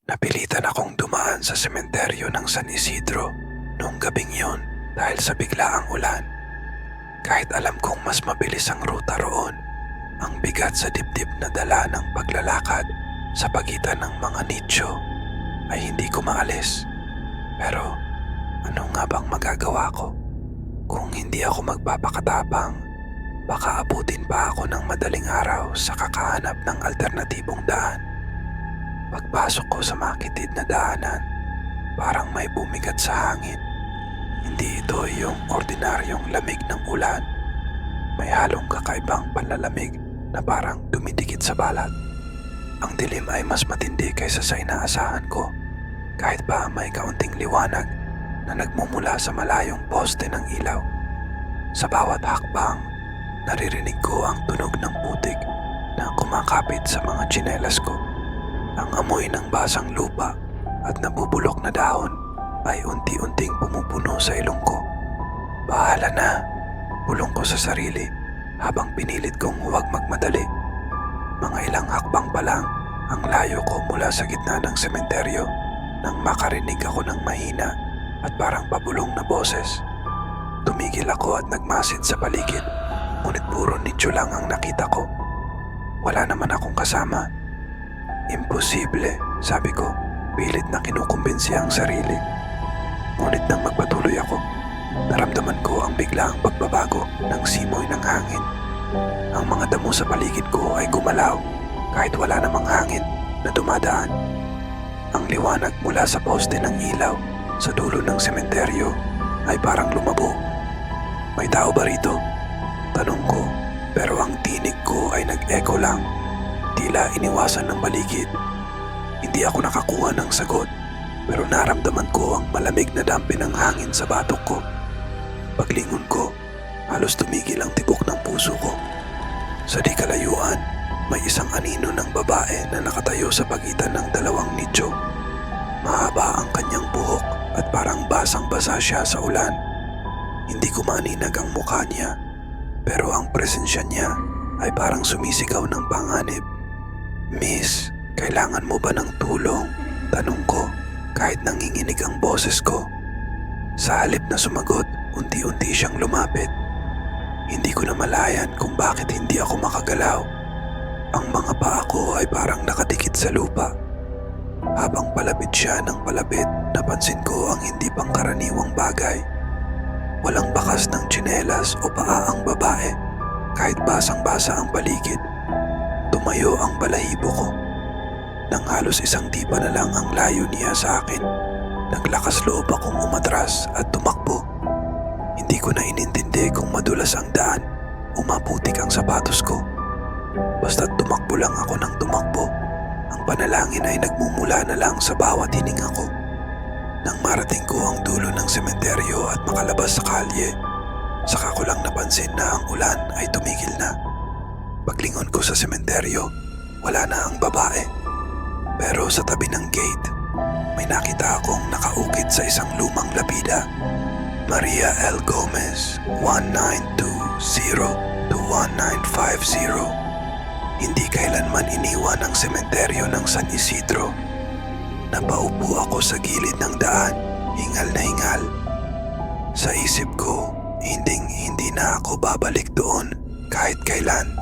Napilitan akong dumaan sa sementeryo ng San Isidro noong gabing yon dahil sa biglaang ulan. Kahit alam kong mas mabilis ang ruta roon, ang bigat sa dibdib na dala ng paglalakad sa pagitan ng mga nicho ay hindi ko maalis. Pero ano nga bang magagawa ko? Kung hindi ako magpapakatabang, baka abutin pa ako ng madaling araw sa kakahanap ng alternatibong daan. Pagpasok ko sa makitid na daanan, parang may bumigat sa hangin. Hindi ito yung ordinaryong lamig ng ulan. May halong kakaibang panlalamig na parang dumidikit sa balat. Ang dilim ay mas matindi kaysa sa inaasahan ko, kahit pa may kaunting liwanag na nagmumula sa malayong poste ng ilaw. Sa bawat hakbang, naririnig ko ang tunog ng putik na kumakapit sa mga tsinelas ko. Ang amoy ng basang lupa at nabubulok na dahon ay unti-unting pumupuno sa ilong ko. Bahala na, bulong ko sa sarili habang pinilit kong huwag magmadali. Mga ilang hakbang pa lang ang layo ko mula sa gitna ng sementeryo nang makarinig ako ng mahina at parang pabulong na boses. Tumigil ako at nagmasid sa paligid, ngunit puro nicho lang ang nakita ko. Wala naman akong kasama. Imposible, sabi ko, pilit na kinukumbinsi ang sarili. Ngunit nang magpatuloy ako, naramdaman ko ang biglaang pagbabago ng simoy ng hangin. Ang mga damo sa paligid ko ay gumalaw kahit wala namang hangin na dumadaan. Ang liwanag mula sa poste ng ilaw sa dulo ng sementeryo ay parang lumabo. May tao ba rito? Tanong ko, pero ang tinig ko ay nag-echo lang. Tila iniwasan ng paligid. Hindi ako nakakuha ng sagot, pero naramdaman ko ang malamig na dampi ng hangin sa batok ko. Paglingon ko, halos tumigil ang tibok ng puso ko. Sa di kalayuan, may isang anino ng babae na nakatayo sa pagitan ng dalawang nicho. Mahaba ang kanyang buhok at parang basang-basa siya sa ulan. Hindi ko maninag ang mukha niya, pero ang presensya niya ay parang sumisigaw ng panganib. "Miss, kailangan mo ba ng tulong?" Tanong ko kahit nanginginig ang boses ko. Sa halip na sumagot, unti-unti siyang lumapit. Hindi ko na malayan kung bakit hindi ako makagalaw. Ang mga paa ko ay parang nakadikit sa lupa. Habang palapit siya ng palapit, napansin ko ang hindi pangkaraniwang bagay. Walang bakas ng tsinelas o paa ang babae, kahit basang-basa ang paligid. Tumayo ang balahibo ko. Nang halos isang tipa na lang ang layo niya sa akin, naglakas loob akong umatras at tumakbo. Hindi ko na inintindi kung madulas ang daan o maputik ang sapatos ko. Basta't tumakbo lang ako ng tumakbo. Ang panalangin ay nagmumula na lang sa bawat hininga ko. Nang marating ko ang dulo ng sementeryo at makalabas sa kalye, saka ko lang napansin na ang ulan ay tumigil na. Paglingon ko sa sementeryo, wala na ang babae. Pero sa tabi ng gate, may nakita akong nakaukit sa isang lumang lapida. Maria L. Gomez, 1920 to 1950. Hindi kailanman iniwan ang sementeryo ng San Isidro. Napaupo ako sa gilid ng daan, hingal na hingal. Sa isip ko, hindi na ako babalik doon kahit kailan.